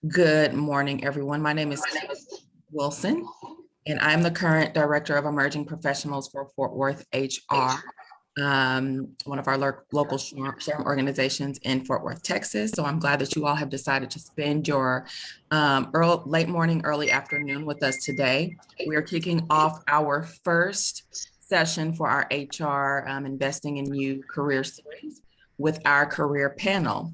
Good morning, everyone. My name is Kim Wilson, and I'm the current Director of Emerging Professionals for Fort Worth HR, one of our local SHRM organizations in Fort Worth, Texas. So I'm glad that you all have decided to spend your late morning, early afternoon with us today. We are kicking off our first session for our HR Investing in You career series with our career panel.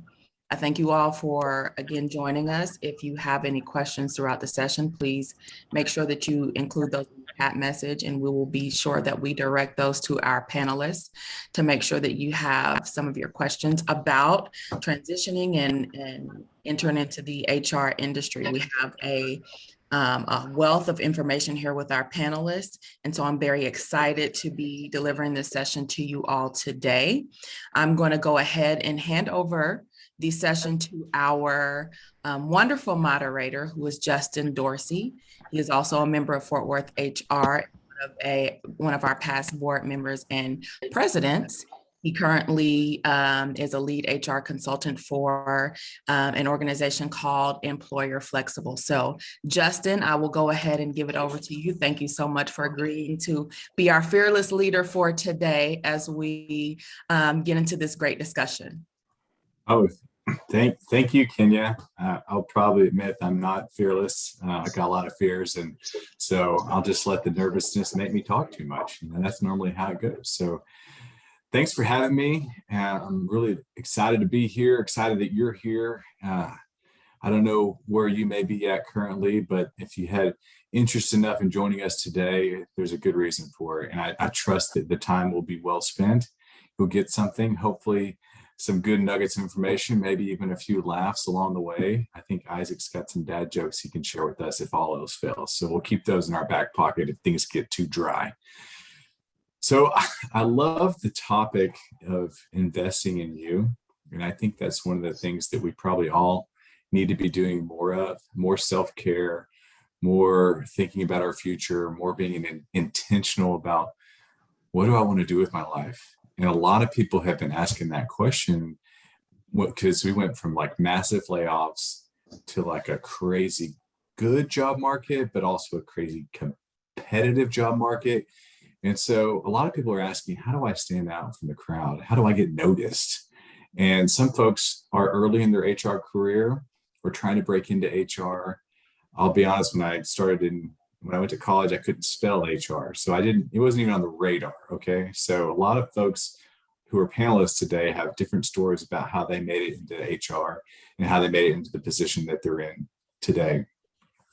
I thank you all for, again, joining us. If you have any questions throughout the session, please make sure that you include those in the chat message, and we will be sure that we direct those to our panelists to make sure that you have some of your questions about transitioning and entering into the HR industry. We have a wealth of information here with our panelists. And so I'm very excited to be delivering this session to you all today. I'm going to go ahead and hand over the session to our wonderful moderator, who is Justin Dorsey. He is also a member of Fort Worth HR, one of our past board members and presidents. He currently is a lead HR consultant for an organization called Employer Flexible. So Justin, I will go ahead and give it over to you. Thank you so much for agreeing to be our fearless leader for today as we get into this great discussion. Oh, thank you, Kenya. I'll probably admit I'm not fearless. I got a lot of fears, and so I'll just let the nervousness make me talk too much, and that's normally how it goes. So thanks for having me. I'm really excited to be here, excited that you're here. I don't know where you may be at currently, but if you had interest enough in joining us today, there's a good reason for it. And I trust that the time will be well spent. You'll get something, hopefully some good nuggets of information, maybe even a few laughs along the way. I think Isaac's got some dad jokes he can share with us if all else fails. So we'll keep those in our back pocket if things get too dry. So I love the topic of investing in you. And I think that's one of the things that we probably all need to be doing more of, more self-care, more thinking about our future, more being intentional about what do I want to do with my life? And a lot of people have been asking that question because we went from like massive layoffs to like a crazy good job market, but also a crazy competitive job market. And so a lot of people are asking, how do I stand out from the crowd? How do I get noticed? And some folks are early in their HR career or trying to break into HR. I'll be honest, when I went to college, I couldn't spell HR. So it wasn't even on the radar. Okay. So a lot of folks who are panelists today have different stories about how they made it into HR and how they made it into the position that they're in today.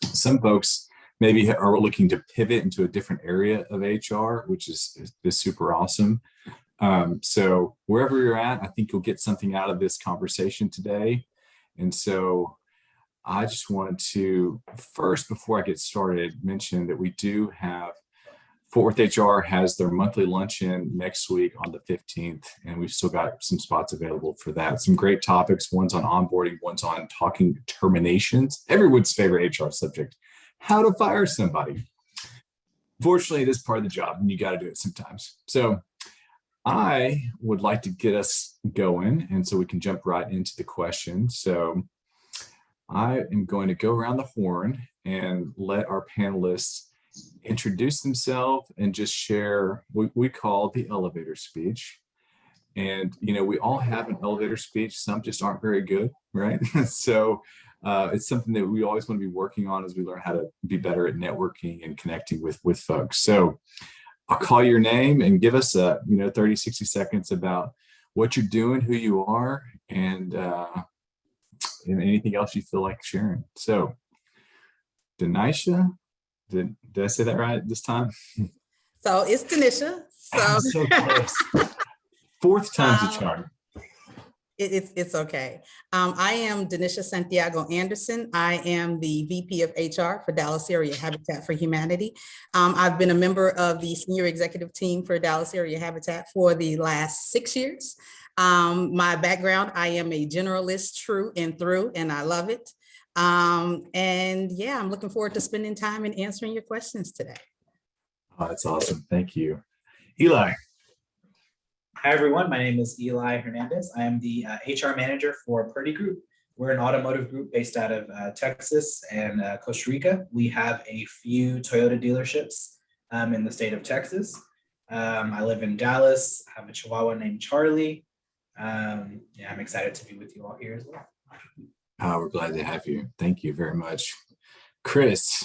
Some folks maybe are looking to pivot into a different area of HR, which is super awesome. So wherever you're at, I think you'll get something out of this conversation today. And so I just wanted to first, before I get started, mention that we do have Fort Worth HR has their monthly luncheon next week on the 15th, and we've still got some spots available for that. Some great topics. One's on onboarding, one's on talking terminations, everyone's favorite HR subject, how to fire somebody. Fortunately, it is part of the job, and you got to do it sometimes. So I would like to get us going, and so we can jump right into the question. So I am going to go around the horn and let our panelists introduce themselves and just share what we call the elevator speech. And, we all have an elevator speech. Some just aren't very good, right? So it's something that we always want to be working on as we learn how to be better at networking and connecting with folks. So I'll call your name and give us 30, 60 seconds about what you're doing, who you are, and anything else you feel like sharing. So, Denisha, did I say that right this time? So it's Denisha. So close. Fourth time's a charm. It's okay. I am Denisha Santiago Anderson. I am the VP of HR for Dallas Area Habitat for Humanity. I've been a member of the senior executive team for Dallas Area Habitat for the last 6 years. My background, I am a generalist through and through, and I love it. And yeah, I'm looking forward to spending time and answering your questions today. Oh, that's awesome. Thank you. Eli. Hi, everyone. My name is Eli Hernandez. I am the HR manager for Purdy Group. We're an automotive group based out of Texas and Costa Rica. We have a few Toyota dealerships in the state of Texas. I live in Dallas. I have a Chihuahua named Charlie. Yeah, I'm excited to be with you all here as well. We're glad to have you. Thank you very much. Chris.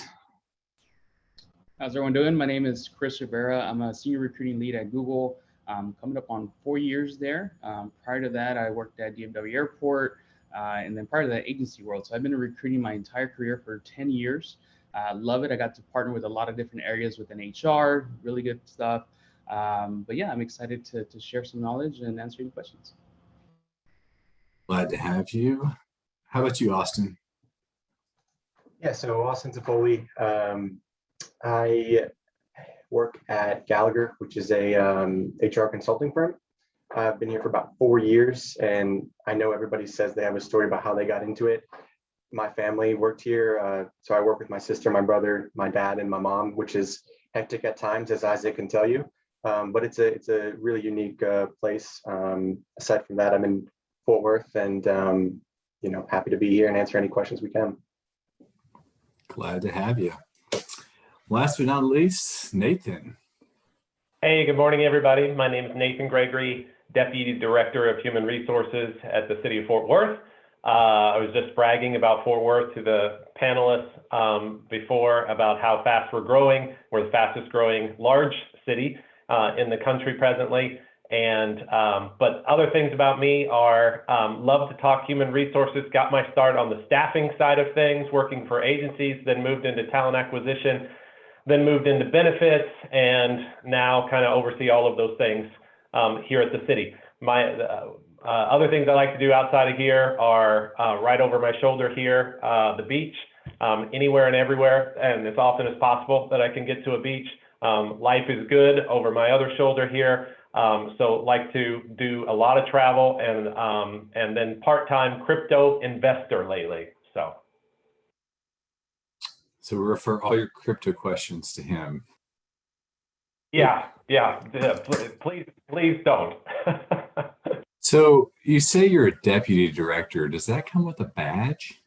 How's everyone doing? My name is Chris Rivera. I'm a senior recruiting lead at Google. Coming up on 4 years there. Prior to that, I worked at FWHR Airport, and then prior to that, agency world. So I've been in recruiting my entire career for 10 years. Love it. I got to partner with a lot of different areas within HR, really good stuff. But yeah, I'm excited to share some knowledge and answer any questions. Glad to have you. How about you, Austin? Yeah, so Austin Zapoli. I work at Gallagher, which is a HR consulting firm. I've been here for about 4 years, and I know everybody says they have a story about how they got into it. My family worked here, so I work with my sister, my brother, my dad, and my mom, which is hectic at times, as Isaac can tell you. But it's a really unique place. Aside from that, I'm in Fort Worth, and happy to be here and answer any questions we can. Glad to have you. Last but not least, Nathan. Hey, good morning, everybody. My name is Nathan Gregory, Deputy Director of Human Resources at the City of Fort Worth. I was just bragging about Fort Worth to the panelists before about how fast we're growing. We're the fastest growing large city in the country presently. But other things about me are love to talk human resources, got my start on the staffing side of things, working for agencies, then moved into talent acquisition, then moved into benefits, and now kind of oversee all of those things here at the city. My other things I like to do outside of here are right over my shoulder here, the beach, anywhere and everywhere, and as often as possible that I can get to a beach. Life is good over my other shoulder here. So like to do a lot of travel and then part-time crypto investor lately. So we refer all your crypto questions to him. Yeah, please don't. So you say you're a deputy director. Does that come with a badge?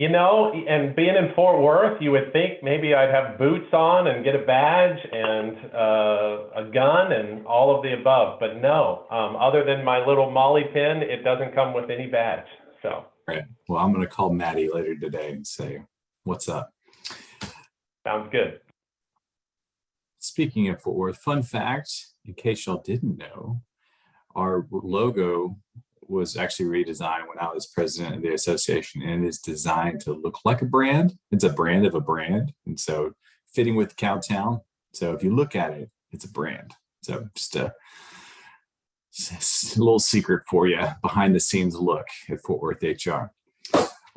And being in Fort Worth, you would think maybe I'd have boots on and get a badge and a gun and all of the above, but no. Other than my little Molly pin, it doesn't come with any badge. So. Right. Well, I'm going to call Maddie later today and say, what's up? Sounds good. Speaking of Fort Worth, fun fact, in case y'all didn't know, our logo was actually redesigned when I was president of the association, and it's designed to look like a brand. It's a brand of a brand. And so fitting with Cowtown. So if you look at it, it's a brand. So just a little secret for you, behind the scenes look at Fort Worth HR.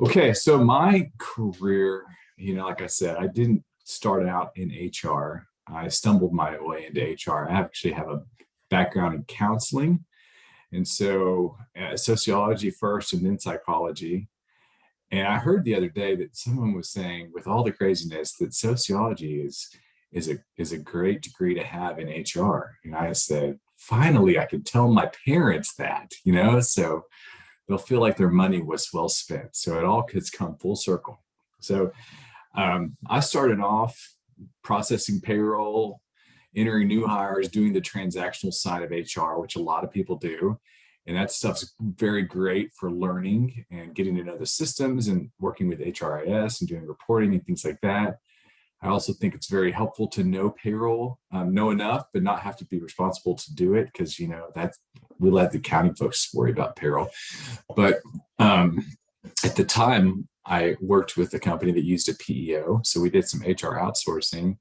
Okay, so my career, like I said, I didn't start out in HR. I stumbled my way into HR. I actually have a background in counseling. And so sociology first and then psychology. And I heard the other day that someone was saying, with all the craziness, that sociology is a great degree to have in HR. And I said, finally, I could tell my parents that, so they'll feel like their money was well spent. So it all could come full circle. So I started off processing payroll, entering new hires, doing the transactional side of HR, which a lot of people do. And that stuff's very great for learning and getting to know the systems and working with HRIS and doing reporting and things like that. I also think it's very helpful to know payroll, know enough, but not have to be responsible to do it, because, we let the accounting folks worry about payroll. But at the time, I worked with a company that used a PEO. So we did some HR outsourcing.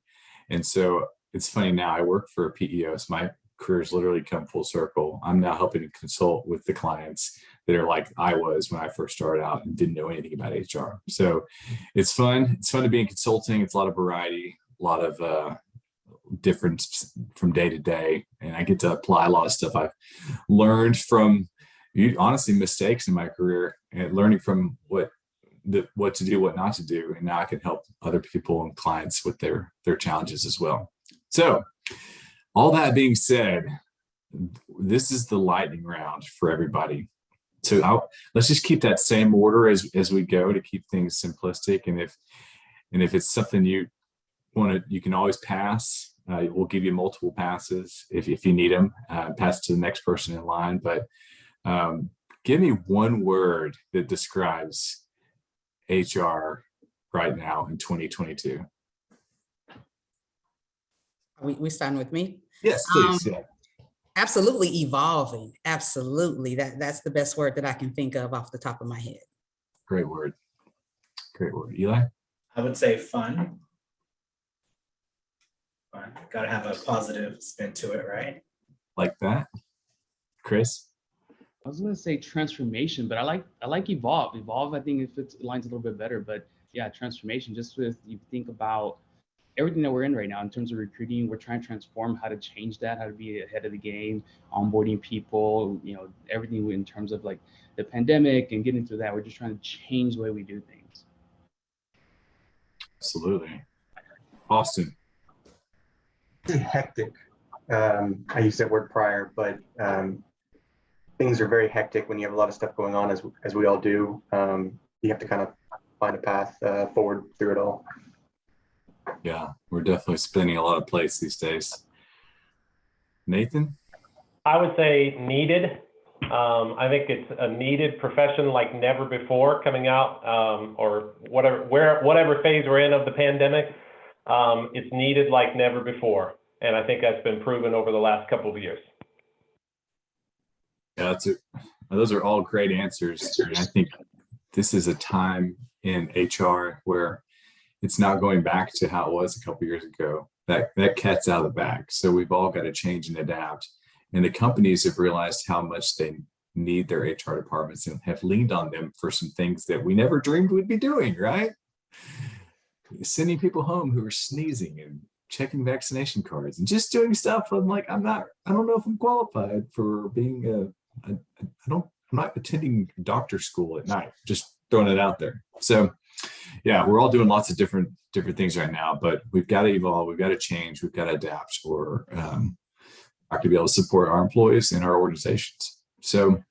And so it's funny now, I work for a PEO. So my career's literally come full circle. I'm now helping to consult with the clients that are like I was when I first started out and didn't know anything about HR. So it's fun. It's fun to be in consulting. It's a lot of variety, a lot of difference from day to day. And I get to apply a lot of stuff I've learned from, honestly, mistakes in my career, and learning from what to do, what not to do. And now I can help other people and clients with their challenges as well. So all that being said, this is the lightning round for everybody. Let's just keep that same order as we go to keep things simplistic. And if it's something you want to, you can always pass. We'll give you multiple passes if you need them. Pass to the next person in line. But give me one word that describes HR right now in 2022. We starting with me? Yes, please. Yeah. Absolutely evolving. Absolutely. That's the best word that I can think of off the top of my head. Great word. Great word. Eli? I would say fun. Fun. Got to have a positive spin to it, right? Like that. Chris? I was going to say transformation, but I like evolve. Evolve, I think it fits lines a little bit better. But yeah, transformation. Just with you think about everything that we're in right now in terms of recruiting, we're trying to transform how to change that, how to be ahead of the game, onboarding people. Everything in terms of like the pandemic and getting through that. We're just trying to change the way we do things. Absolutely. Austin? Hectic. I used that word prior, but things are very hectic when you have a lot of stuff going on, as we all do. You have to kind of find a path forward through it all. Yeah, we're definitely spinning a lot of plates these days. Nathan? I would say needed. I think it's a needed profession like never before coming out, or whatever phase we're in of the pandemic. It's needed like never before. And I think that's been proven over the last couple of years. Yeah, those are all great answers. And I think this is a time in HR where it's not going back to how it was a couple of years ago. That cat's out of the bag. So we've all got to change and adapt. And the companies have realized how much they need their HR departments and have leaned on them for some things that we never dreamed we'd be doing, right? Sending people home who are sneezing and checking vaccination cards and just doing stuff. I'm like, I don't know if I'm qualified for being I'm not attending doctor school at night, just throwing it out there. So yeah, we're all doing lots of different things right now, but we've got to evolve, we've got to change, we've got to adapt, or not to be able to support our employees and our organizations. So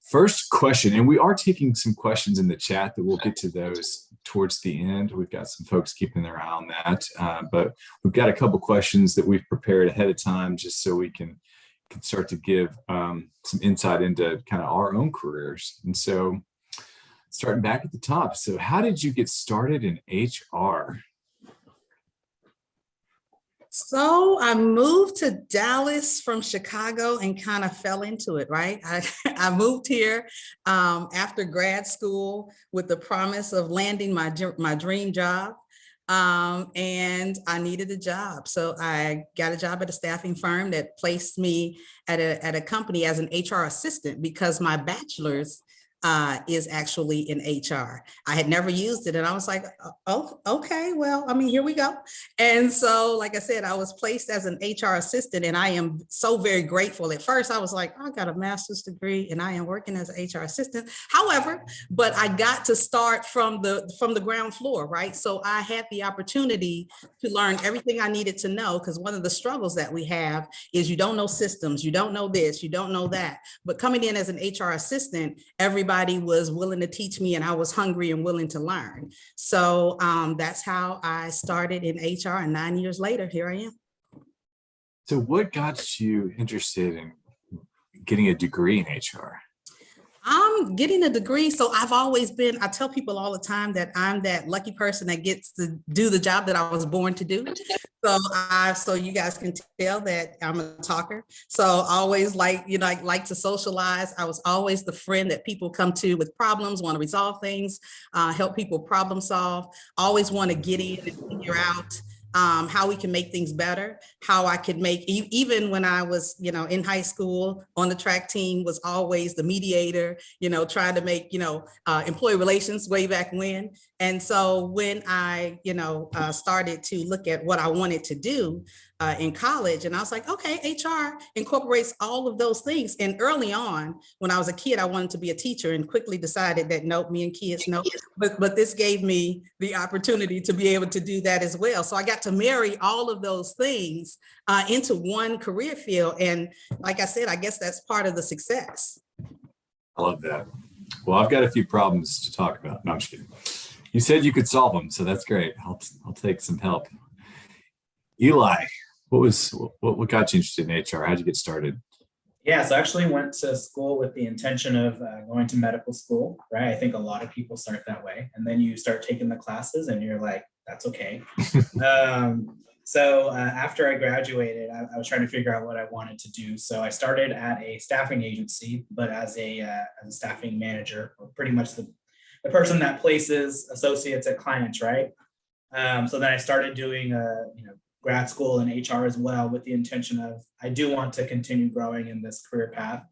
first question, and we are taking some questions in the chat that we'll get to those towards the end. We've got some folks keeping their eye on that, but we've got a couple questions that we've prepared ahead of time just so we can start to give some insight into kind of our own careers. And so starting back at the top. So how did you get started in HR? So I moved to Dallas from Chicago and kind of fell into it, right? I moved here after grad school with the promise of landing my dream job. And I needed a job. So I got a job at a staffing firm that placed me at a company as an HR assistant because my bachelor's is actually in HR. I had never used it. And I was like, oh, okay, well, I mean, here we go. And so, like I said, I was placed as an HR assistant and I am so very grateful. At first, I was like, I got a master's degree and I am working as an HR assistant. However, but I got to start from the ground floor, right? So I had the opportunity to learn everything I needed to know, because one of the struggles that we have is you don't know systems, you don't know this, you don't know that. But coming in as an HR assistant, everybody was willing to teach me and I was hungry and willing to learn. So that's how I started in HR, and 9 years later, here I am. So what got you interested in getting a degree in HR? I'm getting a degree. So I've always been, I tell people all the time that I'm that lucky person that gets to do the job that I was born to do. So you guys can tell that I'm a talker. So always like to socialize. I was always the friend that people come to with problems, want to resolve things, help people problem solve, always want to get in and figure out how we can make things better, how I could make, even when I was, in high school on the track team, was always the mediator, trying to make, employee relations way back when. And so when I, started to look at what I wanted to do in college, and I was like, okay, HR incorporates all of those things. And early on, when I was a kid, I wanted to be a teacher and quickly decided that nope, me and kids, nope. But this gave me the opportunity to be able to do that as well. So I got to marry all of those things into one career field. And like I said, I guess that's part of the success. I love that. Well, I've got a few problems to talk about. No, I'm just kidding. You said you could solve them, so that's great. I'll take some help. Eli, what got you interested in HR? How'd you get started? Yeah, so I actually went to school with the intention of going to medical school, right? I think a lot of people start that way. And then you start taking the classes and you're like, that's okay. So after I graduated, I was trying to figure out what I wanted to do. So I started at a staffing agency, but as a staffing manager, or pretty much the person that places associates at clients, right? So then I started doing grad school in HR as well, with the intention of I do want to continue growing in this career path.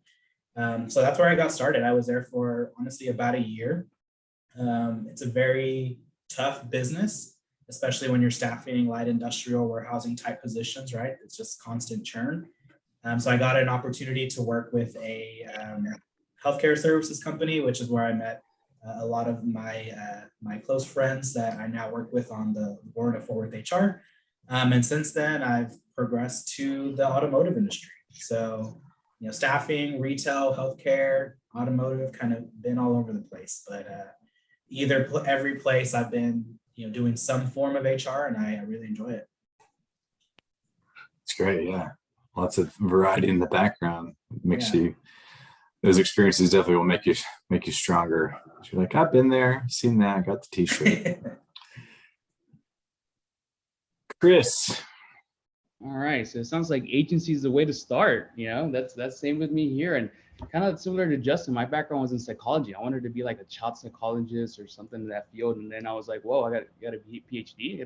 So that's where I got started. I was there for honestly about a year. It's a very tough business, especially when you're staffing light industrial warehousing type positions, right? It's just constant churn. So I got an opportunity to work with a healthcare services company, which is where I met a lot of my close friends that I now work with on the board of Fort Worth HR. And since then, I've progressed to the automotive industry. So, staffing, retail, healthcare, automotive, kind of been all over the place. But every place I've been, doing some form of HR, and I really enjoy it. It's great. Yeah. Lots of variety in the background makes you, those experiences definitely will make you stronger. You're like, I've been there, seen that, got the t-shirt. Chris. All right, so it sounds like agency is the way to start. That's same with me here, and kind of similar to Justin. My background was in psychology. I wanted to be like a child psychologist or something in that field, and then I was like, whoa, I got a PhD.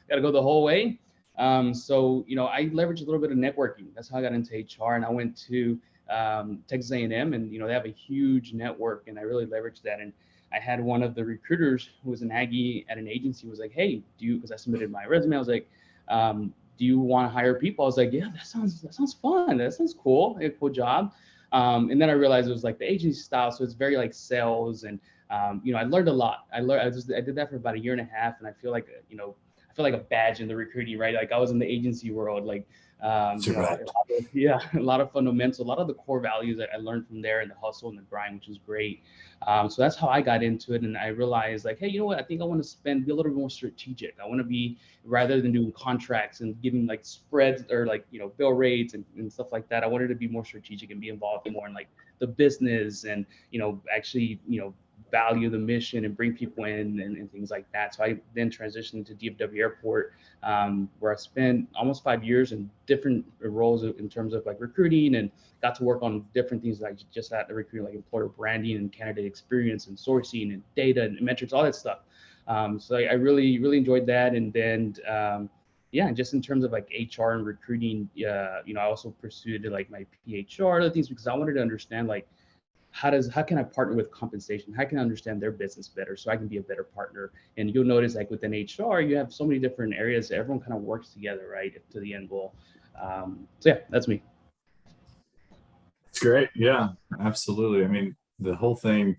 Got to go the whole way. So I leveraged a little bit of networking. That's how I got into HR, and I went to Texas A&M, and they have a huge network, and I really leveraged that. And I had one of the recruiters who was an Aggie at an agency was like, hey, because I submitted my resume, I was like, do you want to hire people? I was like, yeah, that sounds fun. That sounds cool. A cool job. And then I realized it was like the agency style, so it's very like sales, and I learned a lot. I did that for about a year and a half, and I feel like I feel like a badge in the recruiting, right? Like I was in the agency world, like a lot of fundamentals, a lot of the core values that I learned from there, and the hustle and the grind, which was great. So that's how I got into it, and I realized like, hey, you know what? I think I want to be a little bit more strategic. I want to be, rather than doing contracts and giving like spreads or like bill rates and stuff like that, I wanted to be more strategic and be involved more in like the business and actually value the mission and bring people in and things like that. So I then transitioned to DFW Airport, where I spent almost 5 years in different roles in terms of like recruiting, and got to work on different things like just at the recruiting, like employer branding and candidate experience and sourcing and data and metrics, all that stuff. So I really enjoyed that. And then just in terms of like HR and recruiting, I also pursued like my PHR, other things, because I wanted to understand like how can I partner with compensation? How can I understand their business better so I can be a better partner? And you'll notice like within HR, you have so many different areas that everyone kind of works together, right, to the end goal. So yeah, that's me. It's great. Yeah, absolutely. I mean, the whole thing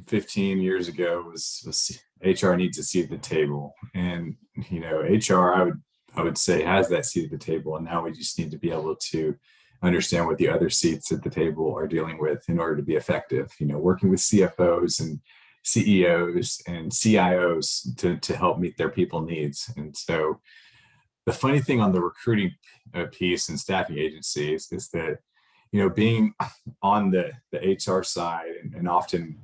15 years ago was HR needs a seat at the table, and HR I would say has that seat at the table, and now we just need to be able to understand what the other seats at the table are dealing with in order to be effective. Working with CFOs and CEOs and CIOs to help meet their people needs. And so the funny thing on the recruiting piece and staffing agencies is that being on the HR side and often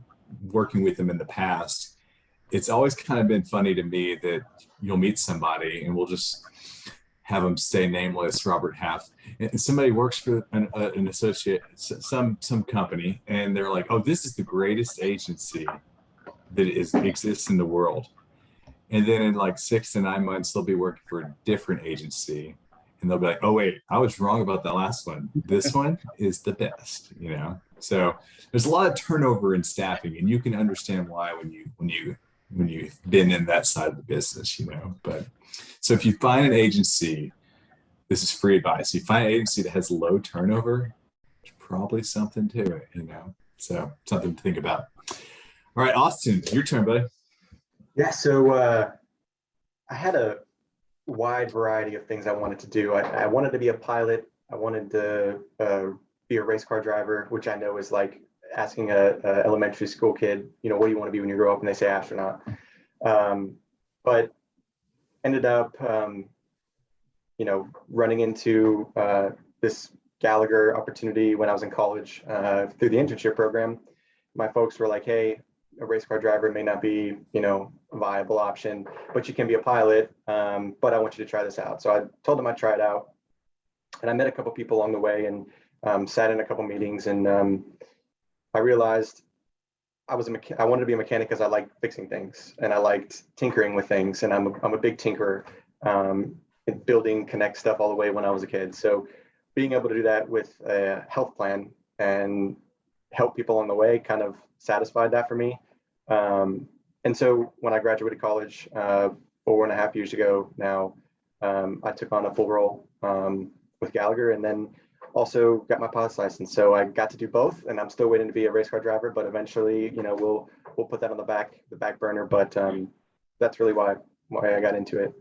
working with them in the past, it's always kind of been funny to me that you'll meet somebody, and we'll just have them stay nameless, Robert Half, and somebody works for an associate, some company, and they're like, oh, this is the greatest agency that exists in the world. And then in like 6 to 9 months, they'll be working for a different agency, and they'll be like, oh wait, I was wrong about the last one. This one is the best, So there's a lot of turnover in staffing, and you can understand why when you've been in that side of the business, But so if you find an agency, this is free advice. You find an agency that has low turnover, there's probably something to it, So something to think about. All right, Austin, your turn, buddy. Yeah, so I had a wide variety of things I wanted to do. I wanted to be a pilot. I wanted to be a race car driver, which I know is like asking a elementary school kid, what do you want to be when you grow up? And they say astronaut. But ended up, running into this Gallagher opportunity when I was in college through the internship program. My folks were like, hey, a race car driver may not be, a viable option, but you can be a pilot. But I want you to try this out. So I told them I'd try it out. And I met a couple people along the way and sat in a couple meetings. And I realized I wanted to be a mechanic because I liked fixing things and I liked tinkering with things. And I'm a big tinkerer, building Connect stuff all the way when I was a kid. So being able to do that with a health plan and help people on the way kind of satisfied that for me. And so when I graduated college 4.5 years ago now, I took on a full role with Gallagher and then also got my pilot's license. So I got to do both and I'm still waiting to be a race car driver, but eventually, we'll put that on the back burner. But that's really why I got into it.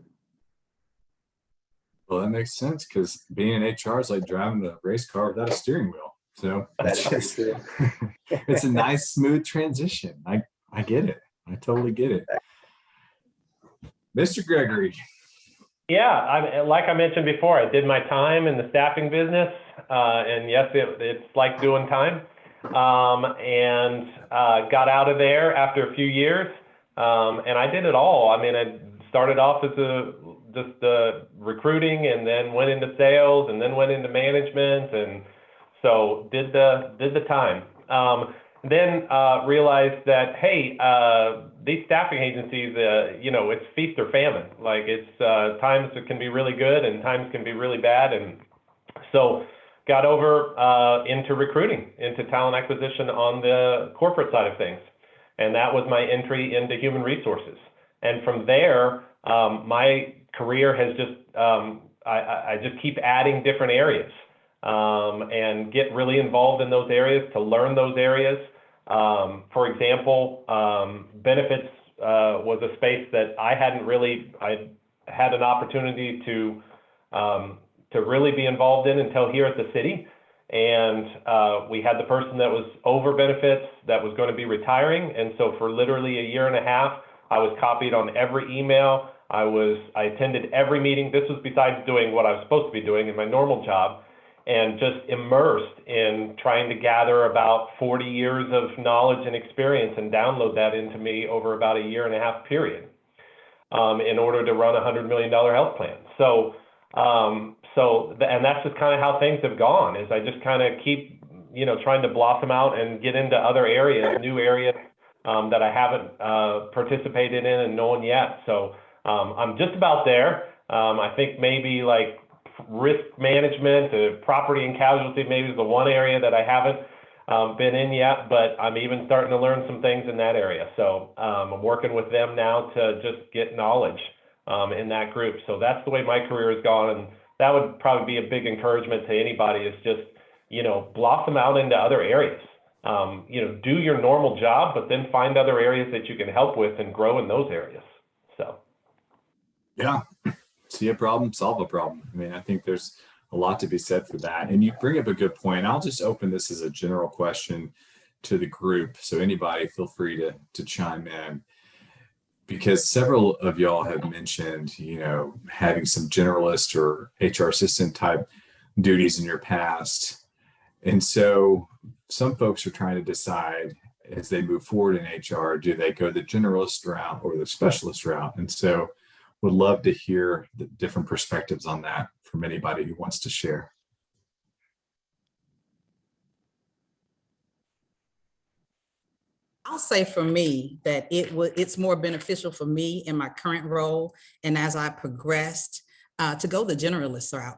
Well, that makes sense because being in HR is like driving a race car without a steering wheel. So it's a nice, smooth transition. I get it. I totally get it. Mr. Gregory. Yeah, like I mentioned before, I did my time in the staffing business. And yes, it's like doing time. And got out of there after a few years. And I did it all. I mean, I started off as just recruiting and then went into sales and then went into management. And so did the time. Then realized that, hey, these staffing agencies, it's feast or famine. Like it's times it can be really good and times can be really bad. And so got over into recruiting, into talent acquisition on the corporate side of things. And that was my entry into human resources. And from there, my career has just, I just keep adding different areas and get really involved in those areas to learn those areas. For example, benefits was a space that I had an opportunity to really be involved in until here at the city. And we had the person that was over benefits that was going to be retiring. And so for literally a year and a half, I was copied on every email. I attended every meeting. This was besides doing what I was supposed to be doing in my normal job, and just immersed in trying to gather about 40 years of knowledge and experience and download that into me over about a year and a half period in order to run a $100 million health plan. So and that's just kind of how things have gone, is I just kind of keep, trying to blossom out and get into other areas, new areas that I haven't participated in and known yet. So I'm just about there. I think maybe like risk management, property and casualty, maybe is the one area that I haven't been in yet, but I'm even starting to learn some things in that area. So I'm working with them now to just get knowledge in that group. So that's the way my career has gone. And that would probably be a big encouragement to anybody, is just, blossom out into other areas. Do your normal job, but then find other areas that you can help with and grow in those areas. So. Yeah. See a problem, solve a problem. I mean, I think there's a lot to be said for that. And you bring up a good point. I'll just open this as a general question to the group. So anybody feel free to chime in, because several of y'all have mentioned, having some generalist or HR assistant type duties in your past. And so some folks are trying to decide as they move forward in HR, do they go the generalist route or the specialist route? And so would love to hear the different perspectives on that from anybody who wants to share. I'll say for me that it's more beneficial for me in my current role and as I progressed to go the generalist route,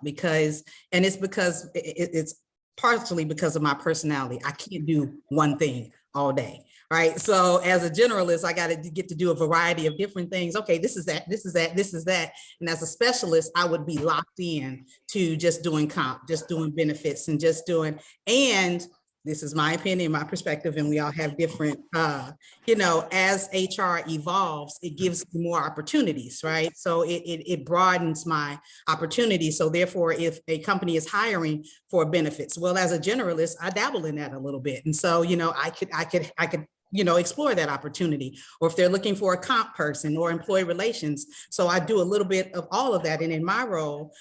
it's partially because of my personality. I can't do one thing all day, right? So as a generalist, I got to get to do a variety of different things. Okay, this is that, this is that, this is that. And as a specialist, I would be locked in to just doing comp, just doing benefits and just doing, and This is my opinion, my perspective, and we all have different, as HR evolves, it gives me more opportunities, right? So it broadens my opportunities. So therefore, if a company is hiring for benefits, well, as a generalist, I dabble in that a little bit. And so, I could explore that opportunity, or if they're looking for a comp person or employee relations. So I do a little bit of all of that. And in my role,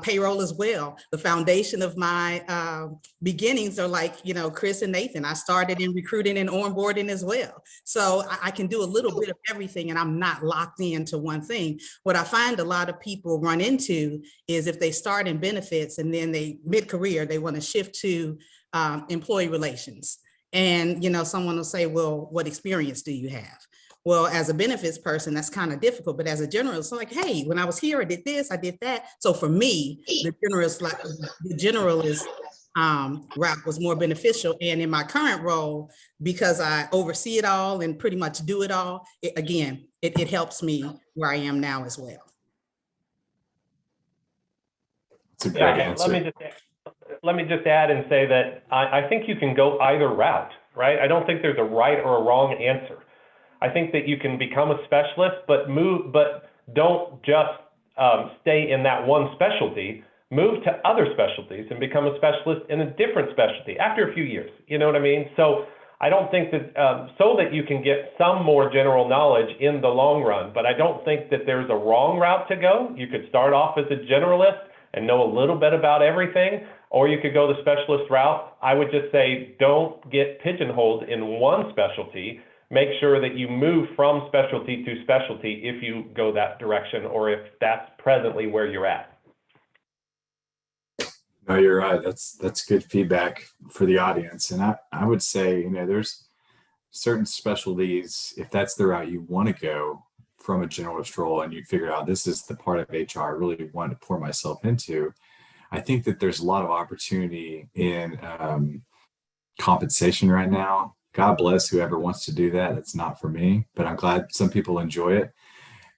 payroll as well. The foundation of my beginnings are like, Chris and Nathan. I started in recruiting and onboarding as well. So I can do a little bit of everything, and I'm not locked into one thing. What I find a lot of people run into is if they start in benefits and then mid-career, they want to shift to employee relations. And, someone will say, well, what experience do you have? Well, as a benefits person, that's kind of difficult. But as a generalist, I'm like, hey, when I was here, I did this, I did that. So for me, the generalist route was more beneficial. And in my current role, because I oversee it all and pretty much do it all, it helps me where I am now as well. It's a great answer. Let me just add and say that I think you can go either route, right? I don't think there's a right or a wrong answer. I think that you can become a specialist, but don't just stay in that one specialty. Move to other specialties and become a specialist in a different specialty after a few years. You know what I mean? So I don't think that so that you can get some more general knowledge in the long run, but I don't think that there's a wrong route to go. You could start off as a generalist and know a little bit about everything, or you could go the specialist route. I would just say, don't get pigeonholed in one specialty. Make sure that you move from specialty to specialty if you go that direction, or if that's presently where you're at. No, you're right. That's good feedback for the audience. And I would say, there's certain specialties, if that's the route you want to go from a generalist role and you figure out this is the part of HR I really want to pour myself into, I think that there's a lot of opportunity in compensation right now. God bless whoever wants to do that. It's not for me, but I'm glad some people enjoy it.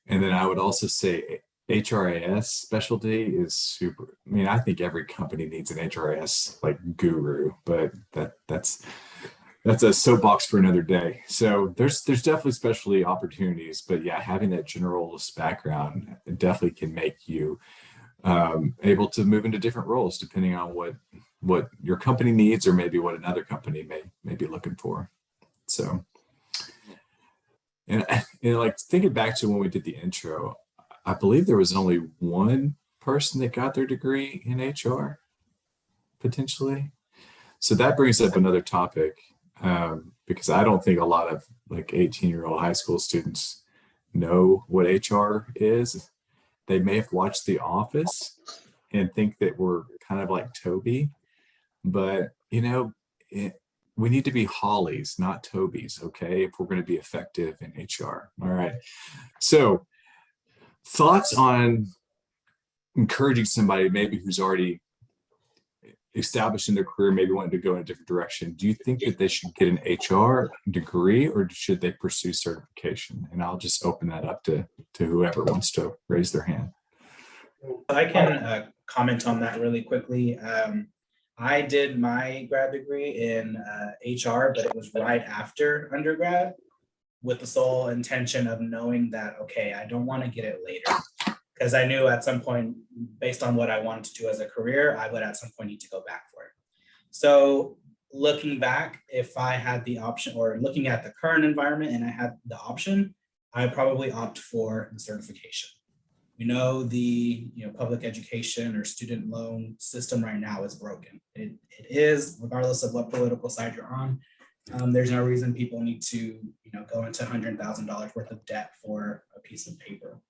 And then I would also say HRIS specialty is super. I mean, I think every company needs an HRIS like guru, but that's a soapbox for another day. So there's definitely specialty opportunities, but yeah, having that generalist background definitely can make you able to move into different roles depending on what your company needs, or maybe what another company may be looking for. So, and like thinking back to when we did the intro, I believe there was only one person that got their degree in HR, potentially. So that brings up another topic, because I don't think a lot of like 18-year-old high school students know what HR is. They may have watched The Office and think that we're kind of like Toby, but we need to be Hollies, not Tobys, okay? If we're going to be effective in HR. All right. So thoughts on encouraging somebody maybe who's already established in their career, maybe wanting to go in a different direction. Do you think that they should get an HR degree, or should they pursue certification? And I'll just open that up to whoever wants to raise their hand. I can comment on that really quickly. I did my grad degree in HR, but it was right after undergrad, with the sole intention of knowing that, okay, I don't want to get it later. Because I knew at some point, based on what I wanted to do as a career, I would at some point need to go back for it. So looking back, if I had the option, or looking at the current environment and I had the option, I'd probably opt for the certification. We know the public education or student loan system right now is broken. It is, regardless of what political side you're on. There's no reason people need to go into $100,000 worth of debt for a piece of paper.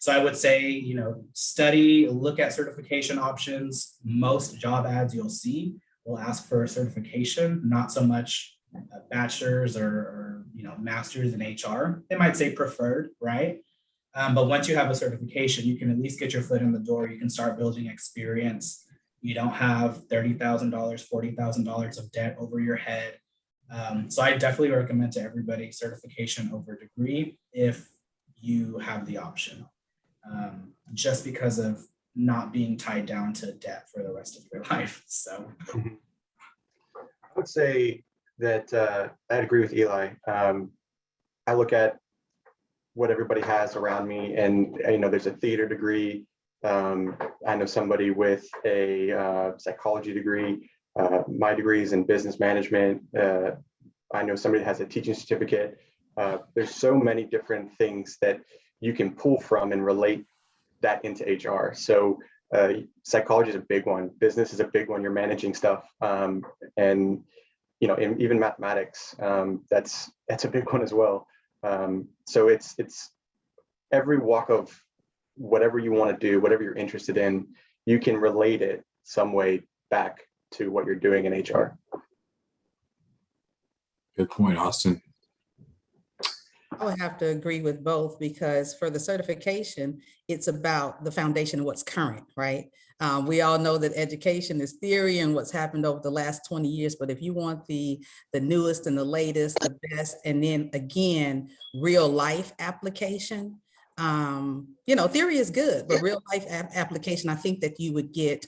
So I would say, study, look at certification options. Most job ads you'll see will ask for a certification, not so much a bachelor's or master's in HR. They might say preferred, right? But once you have a certification, you can at least get your foot in the door. You can start building experience. You don't have $30,000, $40,000 of debt over your head. So I definitely recommend to everybody certification over degree if you have the option. Just because of not being tied down to debt for the rest of your life. So would say that I'd agree with Eli. I look at what everybody has around me, and there's a theater degree. I know somebody with a psychology degree. My degree is in business management. I know somebody that has a teaching certificate. There's so many different things that you can pull from and relate that into HR. So psychology is a big one. Business is a big one. You're managing stuff, and even mathematics. That's a big one as well. So it's every walk of whatever you want to do, whatever you're interested in, you can relate it some way back to what you're doing in HR. Good point, Austin. I would have to agree with both, because for the certification, it's about the foundation of what's current, right? We all know that education is theory and what's happened over the last 20 years, but if you want the newest and the latest, the best, and then again, real life application, theory is good, but real life application, I think that you would get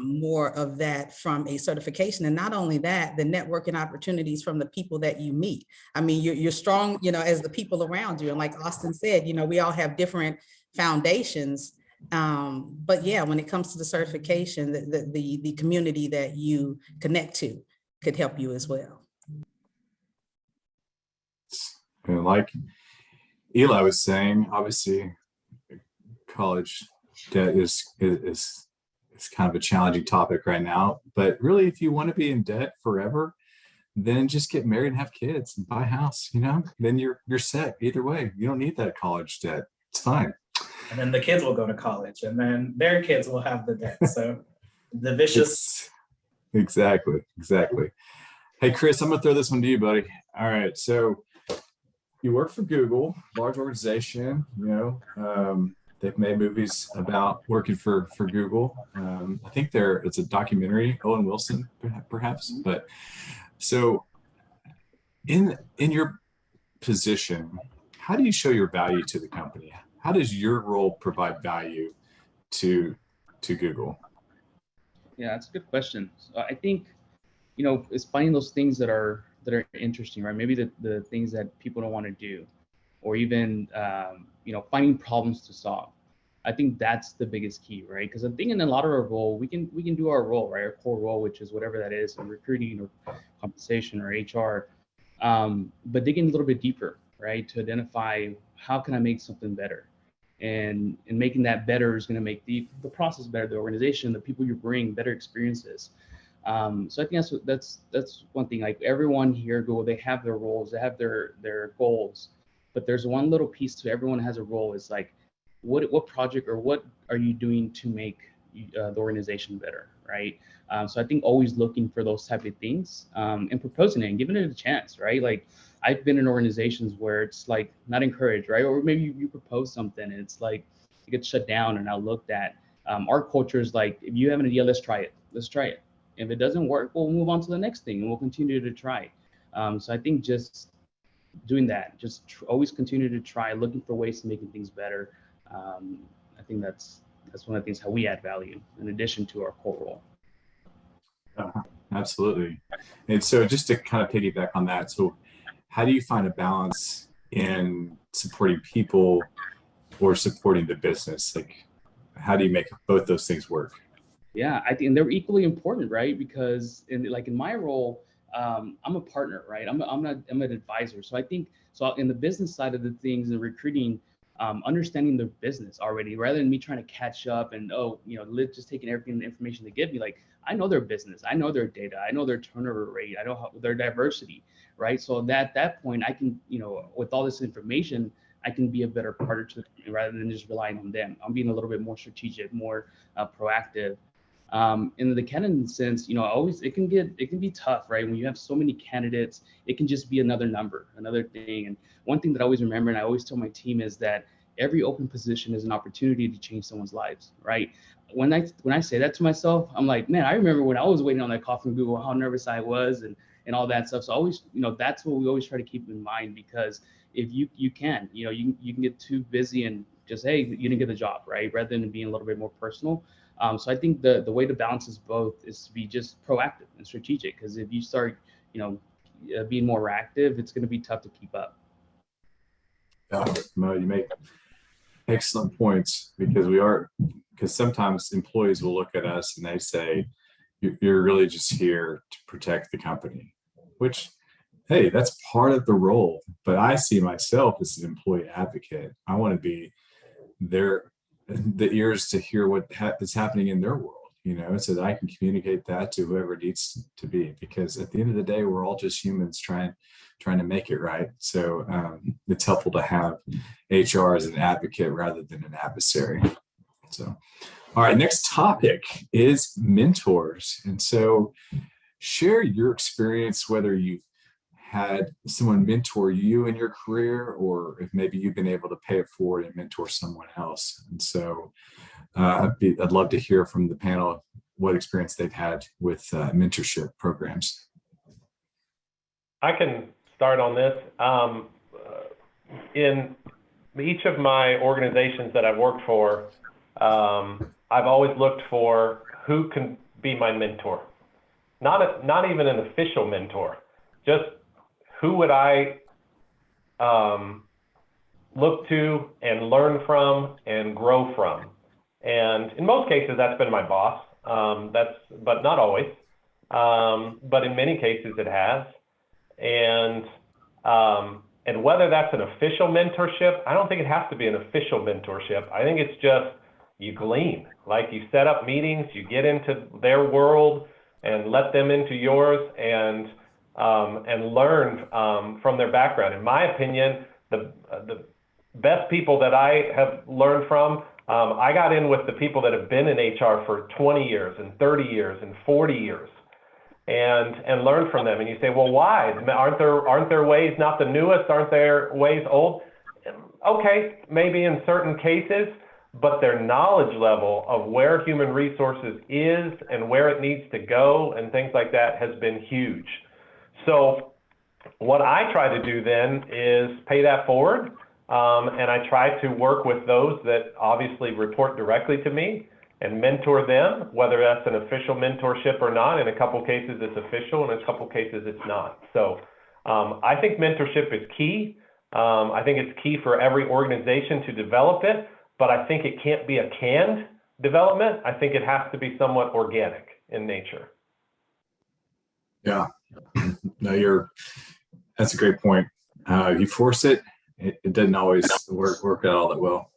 more of that from a certification. And not only that, the networking opportunities from the people that you meet. I mean, you're strong, as the people around you. And like Austin said, we all have different foundations. But yeah, when it comes to the certification, the community that you connect to could help you as well. And like Eli was saying, obviously, college debt is kind of a challenging topic right now. But really, if you want to be in debt forever, then just get married and have kids and buy a house. Then you're set either way. You don't need that college debt. It's fine. And then the kids will go to college, and then their kids will have the debt. So the vicious. Exactly. Hey, Chris, I'm gonna throw this one to you, buddy. All right, so you work for Google, large organization. They've made movies about working for Google. I think it's a documentary, Owen Wilson, perhaps. But so in your position, how do you show your value to the company? How does your role provide value to Google? Yeah, that's a good question. So I think, it's finding those things that are interesting, right? Maybe the things that people don't want to do, or even, finding problems to solve. I think that's the biggest key, right? Because I think in a lot of our role, we can do our role, right? Our core role, which is whatever that is, in recruiting or compensation or HR, but digging a little bit deeper, right? To identify how can I make something better, and making that better is going to make the process better, the organization, the people you bring, better experiences. So I think that's one thing. Like everyone here, they have their roles, they have their goals, but there's one little piece to everyone has a role. It's like, what project or what are you doing to make the organization better, right? So I think always looking for those type of things and proposing it and giving it a chance, right? Like I've been in organizations where it's like not encouraged, right? Or maybe you propose something and it's like it gets shut down or not looked at. Our culture is like, if you have an idea, let's try it. If it doesn't work, we'll move on to the next thing and we'll continue to try. So I think just doing that, just always continue to try, looking for ways to making things better. I think that's one of the things how we add value in addition to our core role. Absolutely. And so just to kind of piggyback on that, so how do you find a balance in supporting people or supporting the business? Like, how do you make both those things work? Yeah, I think they're equally important, right? Because in my role, I'm a partner, right? I'm an advisor. So I think, in the business side of the things, the recruiting, understanding the business already, rather than me trying to catch up and, just taking everything, the information they give me, like, I know their business, I know their data, I know their turnover rate, I know their diversity, right? So at that point, I can, with all this information, I can be a better partner to them rather than just relying on them. I'm being a little bit more strategic, more proactive. In the candidate sense, it can be tough, right? When you have so many candidates, it can just be another number, another thing. And one thing that I always remember, and I always tell my team, is that every open position is an opportunity to change someone's lives, right? When I say that to myself, I'm like, man, I remember when I was waiting on that call from Google, how nervous I was and all that stuff. So always, that's what we always try to keep in mind, because if you can get too busy and just, hey, you didn't get the job, right? Rather than being a little bit more personal. So I think the way to balance is both is to be just proactive and strategic, because if you start, being more reactive, it's going to be tough to keep up. No, you make excellent points, because sometimes employees will look at us and they say, you're really just here to protect the company, which, hey, that's part of the role. But I see myself as an employee advocate. I want to be the ears to hear what is happening in their world, so that I can communicate that to whoever it needs to be. Because at the end of the day, we're all just humans trying to make it right. So it's helpful to have HR as an advocate rather than an adversary. So, all right, next topic is mentors. And so share your experience, whether you've had someone mentor you in your career, or if maybe you've been able to pay it forward and mentor someone else. And so I'd love to hear from the panel what experience they've had with mentorship programs. I can start on this. In each of my organizations that I've worked for, I've always looked for who can be my mentor. Not even an official mentor, just who would I look to and learn from and grow from. And in most cases, that's been my boss. But not always. But in many cases, it has. And whether that's an official mentorship, I don't think it has to be an official mentorship. I think it's just you glean, like you set up meetings, you get into their world and let them into yours, and learn from their background. In my opinion, the best people that I have learned from, I got in with the people that have been in HR for 20 years and 30 years and 40 years. And learn from them. And you say, well, why? Aren't their ways not the newest? Aren't their ways old? Okay, maybe in certain cases, but their knowledge level of where human resources is and where it needs to go and things like that has been huge. So what I try to do then is pay that forward. And I try to work with those that obviously report directly to me and mentor them, whether that's an official mentorship or not. In a couple cases, it's official. In a couple cases, it's not. So I think mentorship is key. I think it's key for every organization to develop it, but I think it can't be a canned development. I think it has to be somewhat organic in nature. Yeah, no, that's a great point. If you force it, it doesn't always work out all that well.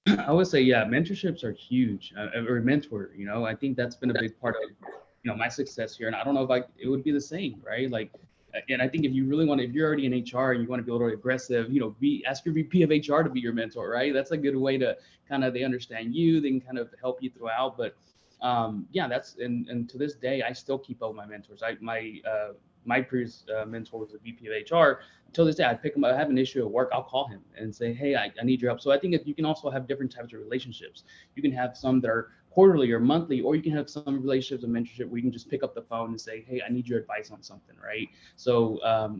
I would say, yeah, mentorships are huge. Or mentor, I think that's been a big part of, my success here. And I don't know if it would be the same, right? Like, and I think if you really if you're already in HR and you want to be a little aggressive, ask your VP of HR to be your mentor, right? That's a good way to they understand you, they can kind of help you throughout. But yeah, and to this day, I still keep up with my mentors. My previous mentor was a VP of HR. Until this day, I pick him up. I have an issue at work, I'll call him and say, hey, I need your help. So I think you can also have different types of relationships. You can have some that are quarterly or monthly, or you can have some relationships of mentorship where you can just pick up the phone and say, hey, I need your advice on something, right? So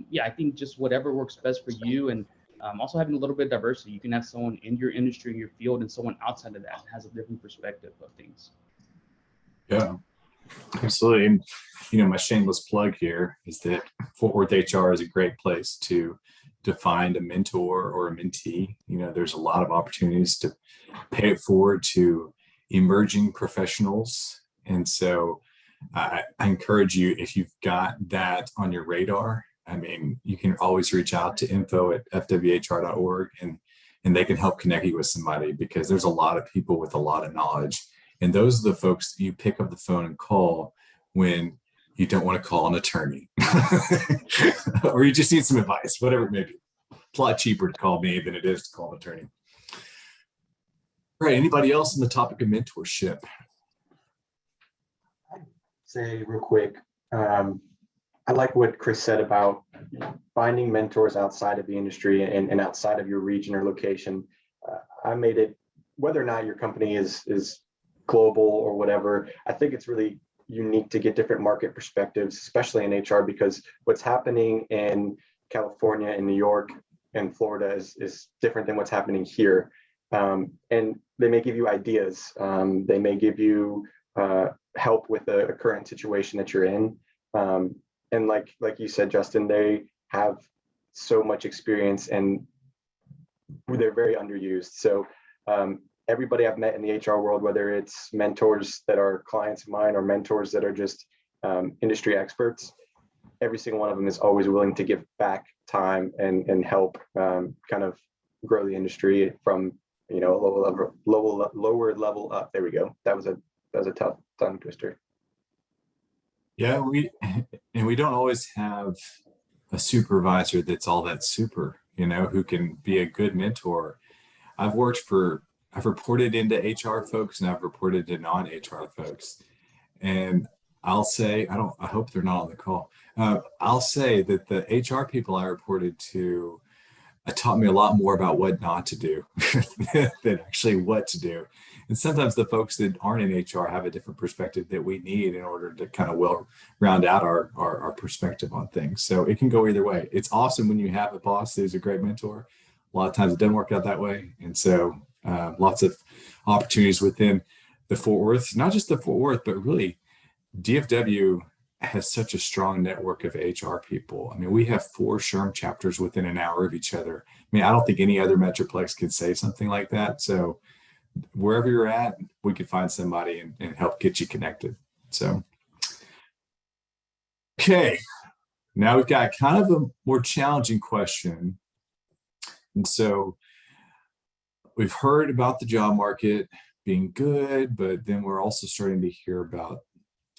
yeah, I think just whatever works best for you, and also having a little bit of diversity. You can have someone in your industry, in your field, and someone outside of that has a different perspective of things. Yeah, absolutely. And, my shameless plug here is that Fort Worth HR is a great place to find a mentor or a mentee. There's a lot of opportunities to pay it forward to emerging professionals. And so I encourage you, if you've got that on your radar, you can always reach out to info@fwhr.org and they can help connect you with somebody, because there's a lot of people with a lot of knowledge. And those are the folks that you pick up the phone and call when you don't want to call an attorney or you just need some advice, whatever it may be. It's a lot cheaper to call me than it is to call an attorney. All right, anybody else on the topic of mentorship? I'd say real quick, I like what Chris said about finding mentors outside of the industry and outside of your region or location. I made it, whether or not your company is global or whatever, I think it's really unique to get different market perspectives, especially in HR, because what's happening in California and New York and Florida is different than what's happening here. And they may give you ideas. They may give you help with a current situation that you're in. And like you said, Justin, they have so much experience and they're very underused. So everybody I've met in the HR world, whether it's mentors that are clients of mine or mentors that are just industry experts, every single one of them is always willing to give back time and help kind of grow the industry from, you know, lower level up. There we go. That was a tough tongue twister. Yeah, we don't always have a supervisor that's all that super, you know, who can be a good mentor. I've reported into HR folks and I've reported to non-HR folks. And I'll say, I hope they're not on the call. I'll say that the HR people I reported to taught me a lot more about what not to do than actually what to do. And sometimes the folks that aren't in HR have a different perspective that we need in order to kind of well round out our perspective on things. So it can go either way. It's awesome when you have a boss who's a great mentor. A lot of times it doesn't work out that way. And so lots of opportunities within the Fort Worth, not just the Fort Worth, but really DFW has such a strong network of HR people. I mean, we have 4 SHRM chapters within an hour of each other. I mean, I don't think any other Metroplex could say something like that. So wherever you're at, we could find somebody and help get you connected. So, okay, now we've got kind of a more challenging question. And so we've heard about the job market being good, but then we're also starting to hear about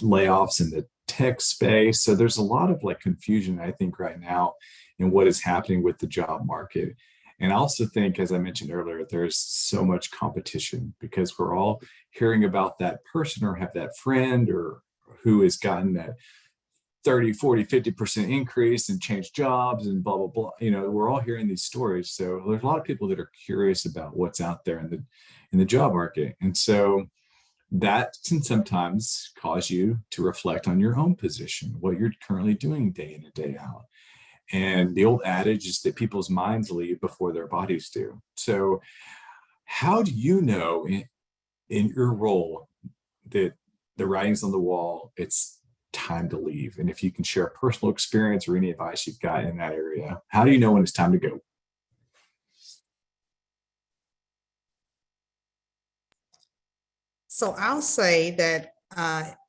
layoffs in the tech space. So there's a lot of like confusion, I think, right now in what is happening with the job market. And I also think, as I mentioned earlier, there's so much competition because we're all hearing about that person or have that friend or who has gotten that 30, 40, 50% increase and changed jobs and blah, blah, blah. You know, we're all hearing these stories. So there's a lot of people that are curious about what's out there in the job market. And so that can sometimes cause you to reflect on your own position, what you're currently doing day in and day out. And the old adage is that people's minds leave before their bodies do. So how do you know in your role that the writing's on the wall, it's time to leave? And if you can share a personal experience or any advice you've got in that area, how do you know when it's time to go? So I'll say that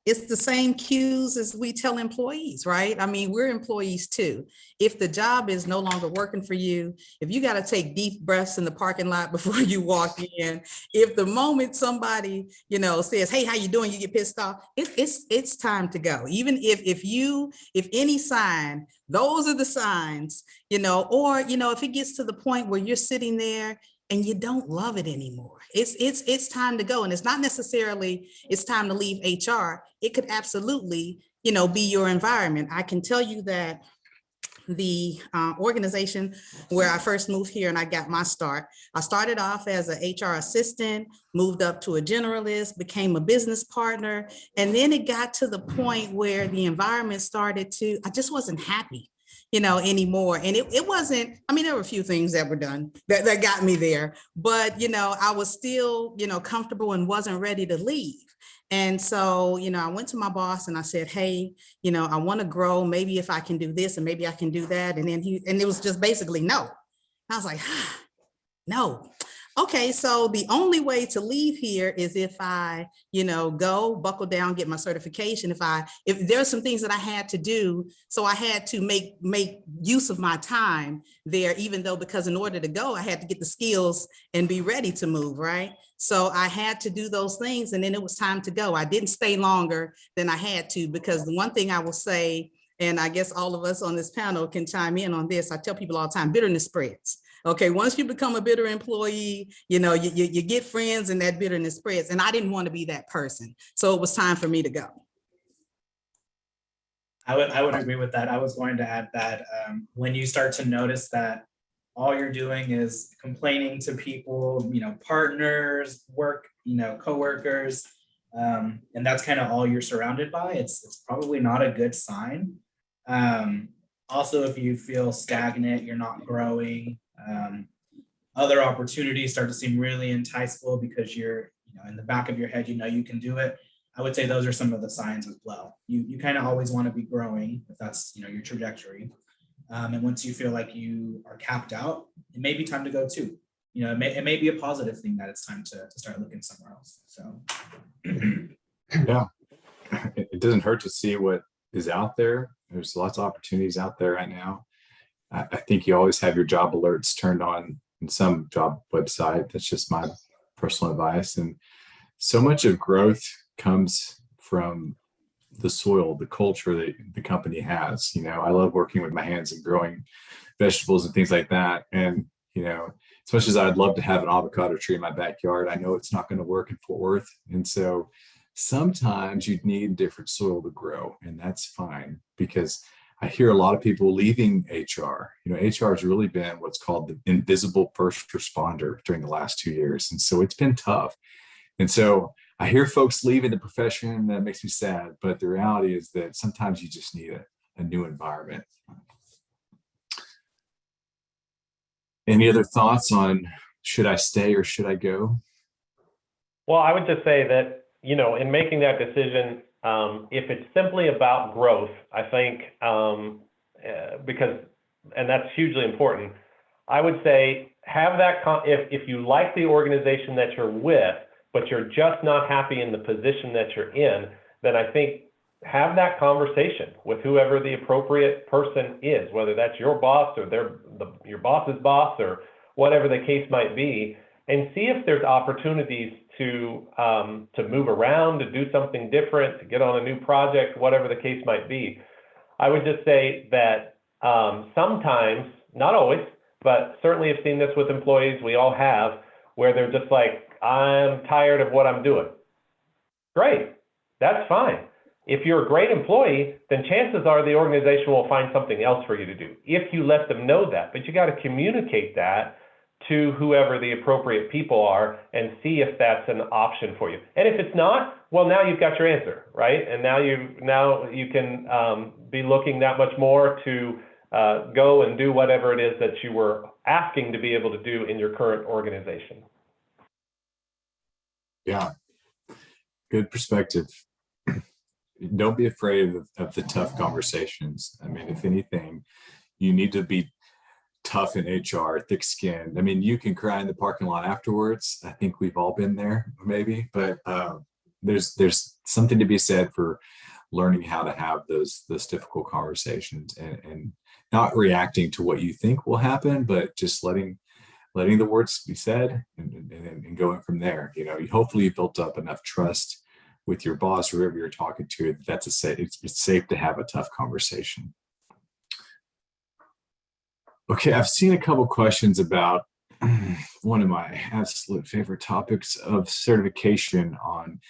it's the same cues as we tell employees, right? I mean, we're employees too. If the job is no longer working for you, if you got to take deep breaths in the parking lot before you walk in, if the moment somebody, you know, says, "Hey, how you doing?" you get pissed off, it's time to go. Even if any sign, those are the signs, you know, or, you know, if it gets to the point where you're sitting there and you don't love it anymore, it's time to go. And it's not necessarily it's time to leave HR. It could absolutely, you know, be your environment. I can tell you that the organization where I first moved here and I got my start, I started off as an HR assistant, moved up to a generalist, became a business partner. And then it got to the point where the environment started to, I just wasn't happy, you know, anymore. And it wasn't, I mean, there were a few things that were done that got me there, but, you know, I was still, you know, comfortable and wasn't ready to leave. And so, you know, I went to my boss and I said, "Hey, you know, I want to grow. Maybe if I can do this and maybe I can do that." And then and it was just basically no. I was like, no. Okay, so the only way to leave here is if I, you know, go buckle down, get my certification. If there's some things that I had to do, so I had to make use of my time there, even though because in order to go, I had to get the skills and be ready to move, right? So I had to do those things and then it was time to go. I didn't stay longer than I had to, because the one thing I will say, and I guess all of us on this panel can chime in on this, I tell people all the time, bitterness spreads. Okay, once you become a bitter employee, you know, you get friends and that bitterness spreads. And I didn't want to be that person. So it was time for me to go. I would agree with that. I was going to add that when you start to notice that all you're doing is complaining to people, you know, partners, work, you know, coworkers, and that's kind of all you're surrounded by, it's probably not a good sign. Also, if you feel stagnant, you're not growing, other opportunities start to seem really enticeful because you're, in the back of your head, you can do it. I would say those are some of the signs as well. You kind of always want to be growing if that's, your trajectory. And once you feel like you are capped out, it may be time to go too. It may be a positive thing that it's time to start looking somewhere else. So Yeah, it doesn't hurt to see what is out there. There's lots of opportunities out there right now. I think you always have your job alerts turned on in some job website. That's just my personal advice. And so much of growth comes from the soil, the culture that the company has. I love working with my hands and growing vegetables and things like that. And, as much as I'd love to have an avocado tree in my backyard, I know it's not going to work in Fort Worth. And so sometimes you need different soil to grow, and that's fine, because I hear a lot of people leaving HR. HR has really been what's called the invisible first responder during the last 2 years. And so it's been tough. And so I hear folks leaving the profession, and that makes me sad. But the reality is that sometimes you just need a new environment. Any other thoughts on should I stay or should I go? Well, I would just say that, in making that decision, if it's simply about growth, I think, and that's hugely important, I would say have that, if you like the organization that you're with, but you're just not happy in the position that you're in, then I think have that conversation with whoever the appropriate person is, whether that's your boss or your boss's boss or whatever the case might be, and see if there's opportunities to move around, to do something different, to get on a new project, whatever the case might be. I would just say that sometimes, not always, but certainly I've seen this with employees, we all have, where they're just like, I'm tired of what I'm doing. Great, that's fine. If you're a great employee, then chances are the organization will find something else for you to do, if you let them know that. But you got to communicate that to whoever the appropriate people are and see if that's an option for you. And if it's not, well, now you've got your answer, right? And now you can be looking that much more to go and do whatever it is that you were asking to be able to do in your current organization. Yeah, good perspective. Don't be afraid of the tough conversations. I mean, if anything, you need to be tough in HR, thick-skinned. I mean, you can cry in the parking lot afterwards. I think we've all been there, maybe, but there's something to be said for learning how to have those difficult conversations and not reacting to what you think will happen, but just letting the words be said and going from there. Hopefully you built up enough trust with your boss or whoever you're talking to, it's safe to have a tough conversation. Okay, I've seen a couple questions about one of my absolute favorite topics of certification on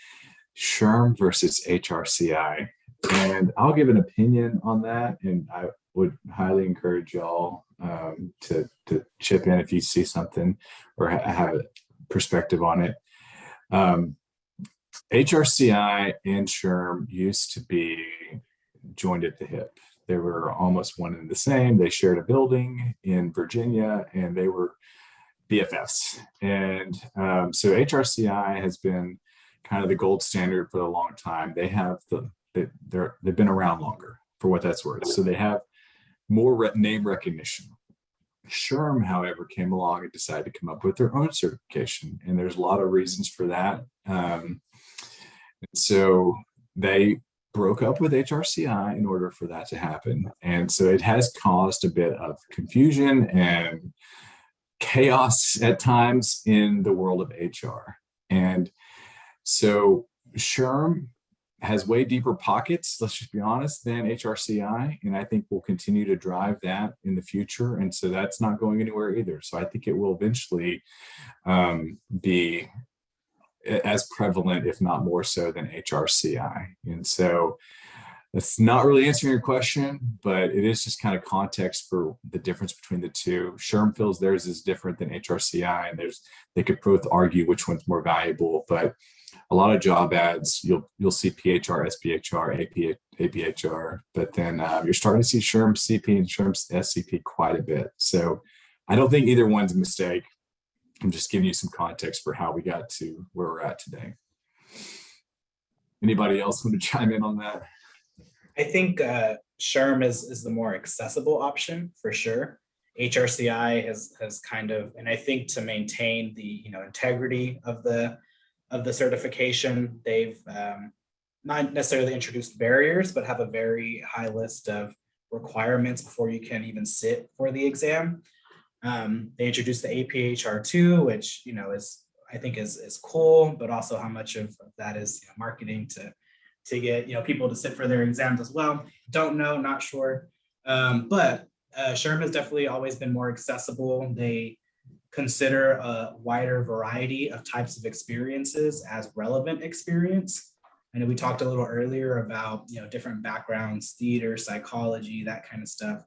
SHRM versus HRCI. And I'll give an opinion on that, and I would highly encourage y'all to chip in if you see something or have a perspective on it. HRCI and SHRM used to be joined at the hip. They were almost one and the same. They shared a building in Virginia, and they were BFFs. And so HRCI has been kind of the gold standard for a long time. They have they've been around longer, for what that's worth. So they have more name recognition. SHRM, however, came along and decided to come up with their own certification, and there's a lot of reasons for that. So they broke up with HRCI in order for that to happen. And so it has caused a bit of confusion and chaos at times in the world of HR. And so SHRM has way deeper pockets, let's just be honest, than HRCI. And I think we'll continue to drive that in the future. And so that's not going anywhere either. So I think it will eventually be as prevalent, if not more so, than HRCI. And so that's not really answering your question, but it is just kind of context for the difference between the two. SHRM feels theirs is different than HRCI, and they could both argue which one's more valuable. But a lot of job ads, you'll see PHR, SPHR, APHR, but then you're starting to see SHRM CP and SHRM SCP quite a bit. So I don't think either one's a mistake. I'm just giving you some context for how we got to where we're at today. Anybody else want to chime in on that? I think SHRM is the more accessible option for sure. HRCI has kind of, and I think to maintain the integrity of the certification, they've not necessarily introduced barriers, but have a very high list of requirements before you can even sit for the exam. They introduced the FWHR2, which I think is cool, but also how much of that is marketing to get people to sit for their exams as well. Don't know, not sure. But SHRM has definitely always been more accessible. They consider a wider variety of types of experiences as relevant experience. I know we talked a little earlier about different backgrounds, theater, psychology, that kind of stuff.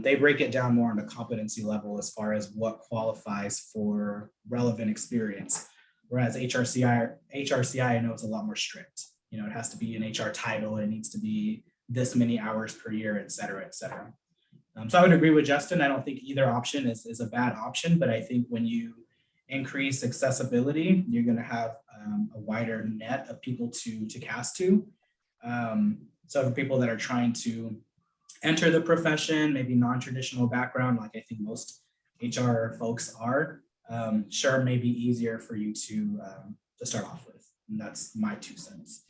They break it down more on a competency level as far as what qualifies for relevant experience. Whereas HRCI, I know it's a lot more strict. It has to be an HR title, it needs to be this many hours per year, et cetera, et cetera. So I would agree with Justin. I don't think either option is a bad option, but I think when you increase accessibility, you're going to have a wider net of people to cast to. So for people that are trying to enter the profession, maybe non-traditional background, like I think most HR folks are, SHRM may be easier for you to start off with. And that's my 2 cents.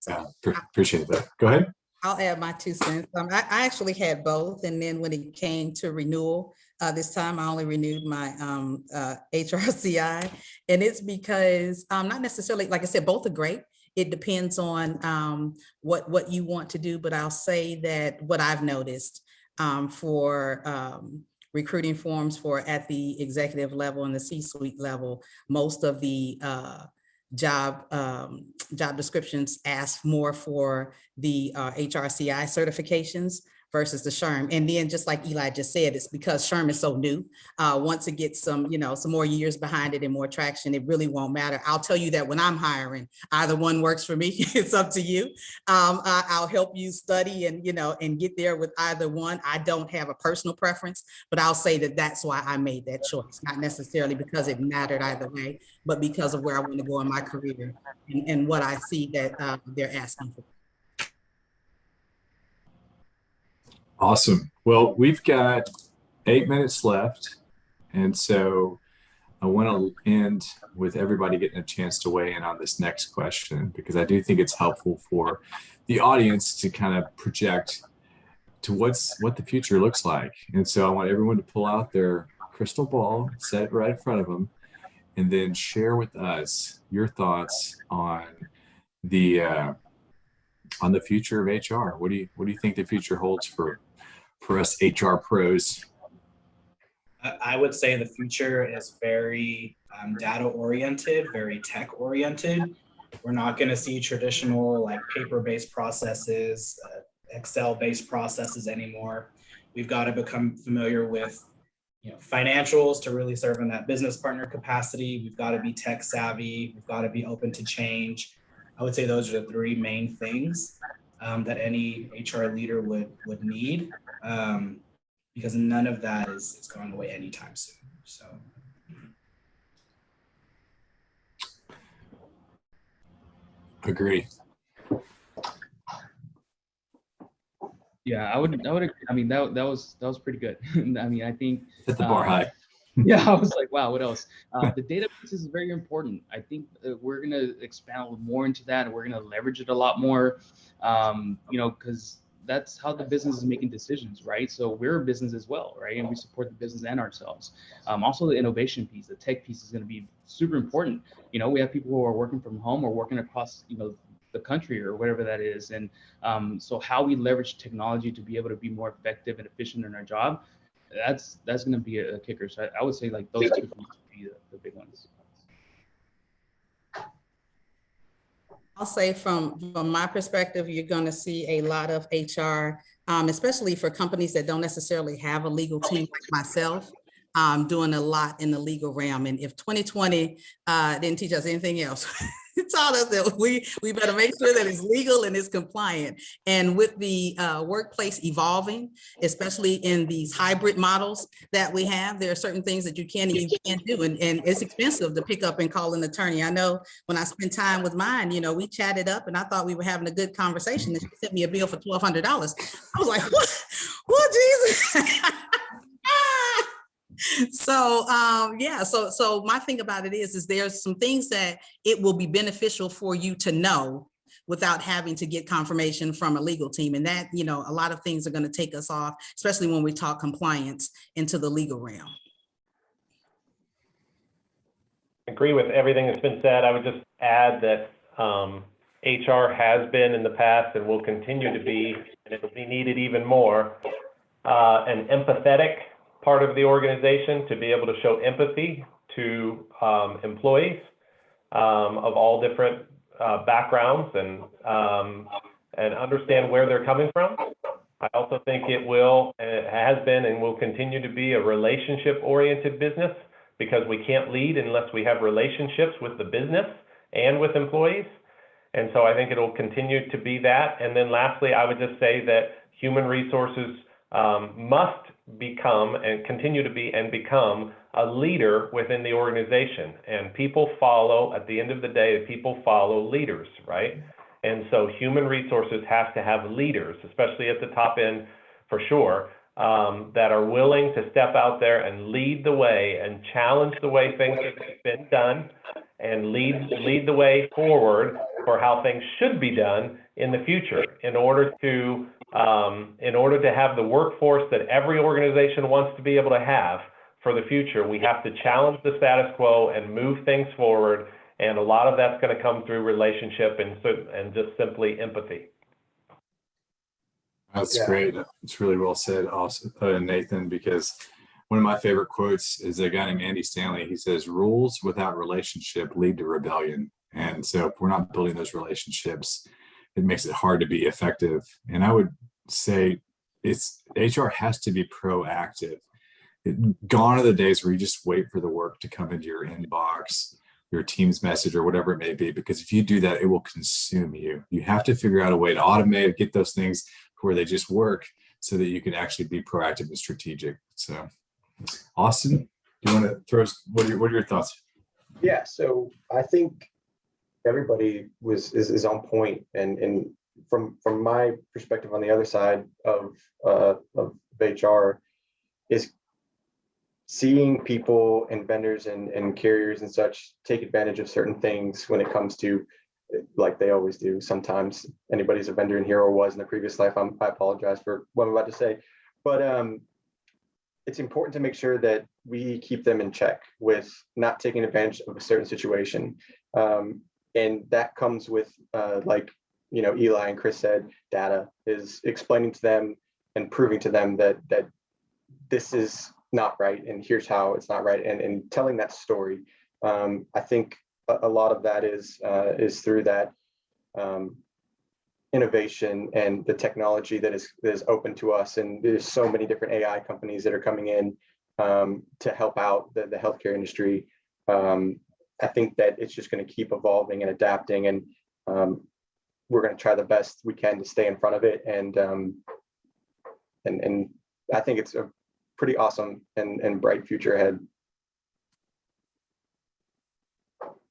Yeah, appreciate that. Go ahead. I'll add my 2 cents. I actually had both. And then when it came to renewal, this time I only renewed my HRCI. And it's because not necessarily, like I said, both are great. It depends on what you want to do. But I'll say that what I've noticed for recruiting forms for at the executive level and the C-suite level, most of the job descriptions ask more for the HRCI certifications versus the SHRM. And then just like Eli just said, it's because SHRM is so new. Once it gets some more years behind it and more traction, it really won't matter. I'll tell you that when I'm hiring, either one works for me. It's up to you. I'll help you study and get there with either one. I don't have a personal preference, but I'll say that that's why I made that choice. Not necessarily because it mattered either way, but because of where I want to go in my career and what I see that they're asking for. Awesome. Well, we've got 8 minutes left. And so I want to end with everybody getting a chance to weigh in on this next question, because I do think it's helpful for the audience to kind of project to what the future looks like. And so I want everyone to pull out their crystal ball, set it right in front of them, and then share with us your thoughts on the future of HR. What do you think the future holds for us HR pros? I would say the future is very data oriented, very tech oriented. We're not going to see traditional like paper-based processes, Excel-based processes anymore. We've got to become familiar with financials to really serve in that business partner capacity. We've got to be tech savvy. We've got to be open to change. I would say those are the 3 main things that any HR leader would need, because none of that is going away anytime soon. So. Agree. Yeah, I would. I mean, that was pretty good. I mean, I think Set the bar high. Yeah, I was like, wow, what else? The database is very important. I think we're going to expand a little more into that, and we're going to leverage it a lot more, because that's how the business is making decisions, right? So we're a business as well, right? And we support the business and ourselves. Also, the innovation piece, the tech piece is going to be super important. We have people who are working from home or working across, the country or whatever that is. And so how we leverage technology to be able to be more effective and efficient in our job, that's going to be a kicker. So I would say like those 2 would be the big ones. I'll say from my perspective, you're going to see a lot of HR, especially for companies that don't necessarily have a legal team like myself. doing a lot in the legal realm. And if 2020 didn't teach us anything else, it taught us that we better make sure that it's legal and it's compliant. And with the workplace evolving, especially in these hybrid models that we have, there are certain things that you can't do. And it's expensive to pick up and call an attorney. I know when I spent time with mine, you know, we chatted up and I thought we were having a good conversation. And she sent me a bill for $1,200. I was like, what Jesus? So yeah, so my thing about it is there's some things that it will be beneficial for you to know without having to get confirmation from a legal team. And that, you know, a lot of things are going to take us off, especially when we talk compliance into the legal realm. Agree with everything that's been said. I would just add that HR has been in the past and will continue to be, and it will be needed even more, an empathetic part of the organization, to be able to show empathy to employees of all different backgrounds and understand where they're coming from. I also think it will, and it has been and will continue to be, a relationship-oriented business, because we can't lead unless we have relationships with the business and with employees. And so I think it'll continue to be that. And then lastly, I would just say that human resources must become and continue to be and become a leader within the organization. And people follow, at the end of the day, people follow leaders, right? And so human resources has to have leaders, especially at the top end for sure, that are willing to step out there and lead the way and challenge the way things have been done, and lead the way forward for how things should be done in the future, in order to have the workforce that every organization wants to be able to have for the future. We have to challenge the status quo and move things forward. And a lot of that's going to come through relationship and just simply empathy. That's great. It's really well said, also, Nathan, because one of my favorite quotes is a guy named Andy Stanley. He says, rules without relationship lead to rebellion. And so if we're not building those relationships, it makes it hard to be effective. And I would say HR has to be proactive. Gone are the days where you just wait for the work to come into your inbox, your team's message, or whatever it may be, because if you do that, it will consume you. You have to figure out a way to automate, get those things where they just work, so that you can actually be proactive and strategic. So, Austin, do you want to throw us, what are your thoughts? Yeah, so I think everybody is on point, and from my perspective on the other side of HR is seeing people and vendors and carriers and such take advantage of certain things when it comes to, like they always do. Sometimes anybody's a vendor in here or was in the previous life. I apologize for what I'm about to say, but it's important to make sure that we keep them in check with not taking advantage of a certain situation. And that comes with, like, you know, Eli and Chris said, data is explaining to them and proving to them that this is not right, and here's how it's not right, and telling that story. I think a lot of that is through that innovation and the technology that is open to us. And there's so many different AI companies that are coming in to help out the healthcare industry. I think that it's just going to keep evolving and adapting, and we're going to try the best we can to stay in front of it. And I think it's a pretty awesome and bright future ahead.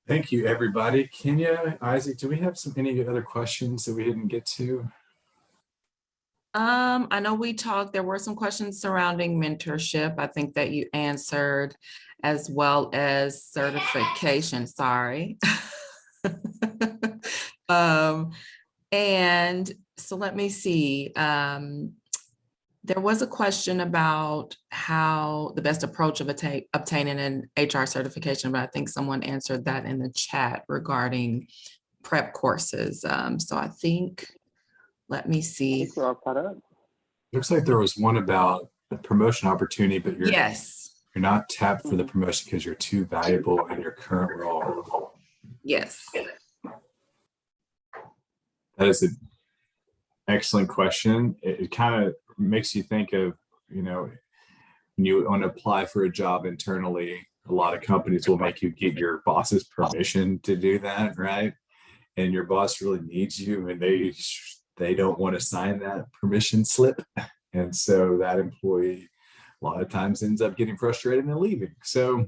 Thank you, everybody. Kenya, Isaac, do we have any other questions that we didn't get to? I know there were some questions surrounding mentorship. I think that you answered, as well as certification, sorry. And so let me see. There was a question about how the best approach of obtaining an HR certification, but I think someone answered that in the chat regarding prep courses. So I think, let me see. Looks like there was one about the promotion opportunity, but you're not tapped for the promotion because you're too valuable in your current role. Yes. That is an excellent question. It kind of makes you think of, you know, when you want to apply for a job internally, a lot of companies will make you get your boss's permission to do that, right? And your boss really needs you, and they don't want to sign that permission slip. And so that employee a lot of times ends up getting frustrated and leaving. So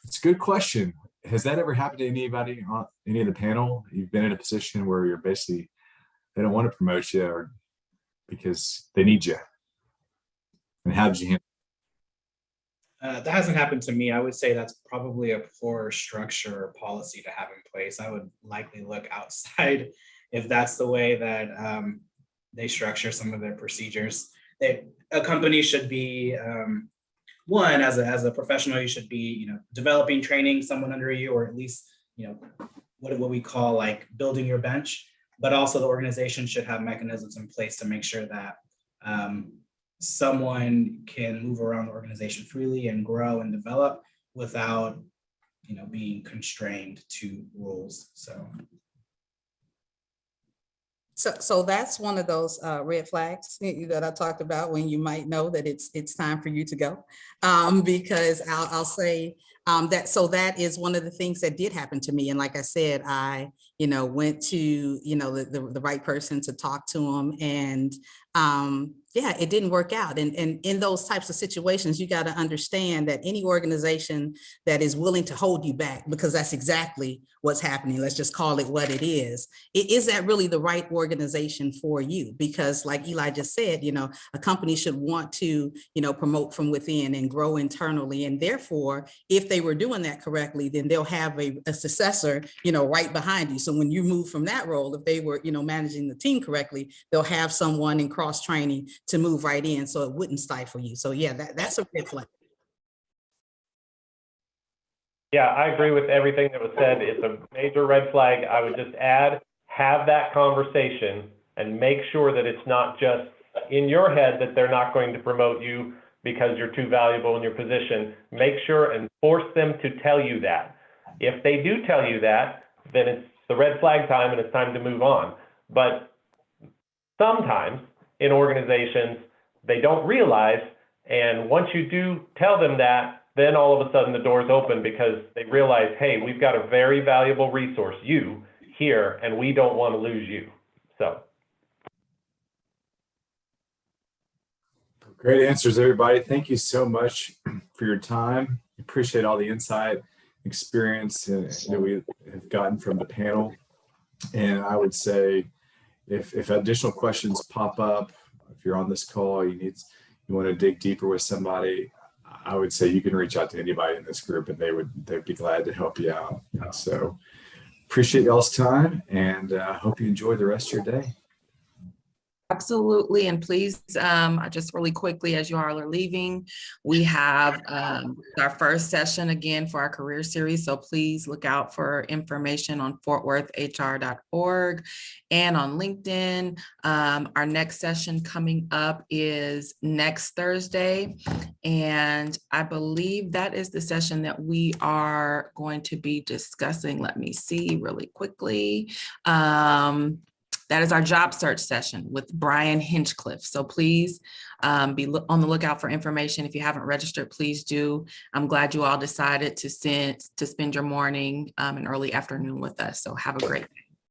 it's a good question. Has that ever happened to anybody on any of the panel? You've been in a position where you're basically, they don't want to promote you or because they need you. And how did you handle? That hasn't happened to me. I would say that's probably a poor structure or policy to have in place. I would likely look outside if that's the way that they structure some of their procedures. A company should be, one, as a professional, you should be, developing, training someone under you, or at least, what we call like building your bench. But also the organization should have mechanisms in place to make sure that someone can move around the organization freely and grow and develop without, being constrained to rules. So that's one of those red flags that I talked about when you might know that it's time for you to go. Because I'll say that is one of the things that did happen to me. And like I said, I went to the right person to talk to him, and it didn't work out. And in those types of situations, you got to understand that any organization that is willing to hold you back, because that's exactly what's happening. Let's just call it what it is. Is that really the right organization for you? Because like Eli just said, a company should want to, promote from within and grow internally. And therefore, if they were doing that correctly, then they'll have a successor, right behind you. So when you move from that role, if they were, managing the team correctly, they'll have someone in cross training to move right in, so it wouldn't stifle you. So yeah, that's a red flag. Yeah, I agree with everything that was said. It's a major red flag. I would just add, have that conversation and make sure that it's not just in your head that they're not going to promote you because you're too valuable in your position. Make sure and force them to tell you that. If they do tell you that, then it's the red flag time and it's time to move on. But sometimes in organizations, they don't realize, and once you do tell them that, then all of a sudden the doors open because they realize, hey, we've got a very valuable resource, you, here, and we don't want to lose you. So. Great answers, everybody. Thank you so much for your time. Appreciate all the insight, experience that we have gotten from the panel. And I would say if additional questions pop up, if you're on this call, you want to dig deeper with somebody, I would say you can reach out to anybody in this group and they'd be glad to help you out. So appreciate y'all's time, and hope you enjoy the rest of your day. Absolutely. And please, just really quickly, as you all are leaving, we have our first session again for our career series. So please look out for information on fortworthhr.org and on LinkedIn. Our next session coming up is next Thursday. And I believe that is the session that we are going to be discussing. Let me see really quickly. That is our job search session with Brian Hinchcliffe. So please be on the lookout for information. If you haven't registered, please do. I'm glad you all decided to spend your morning and early afternoon with us. So have a great day.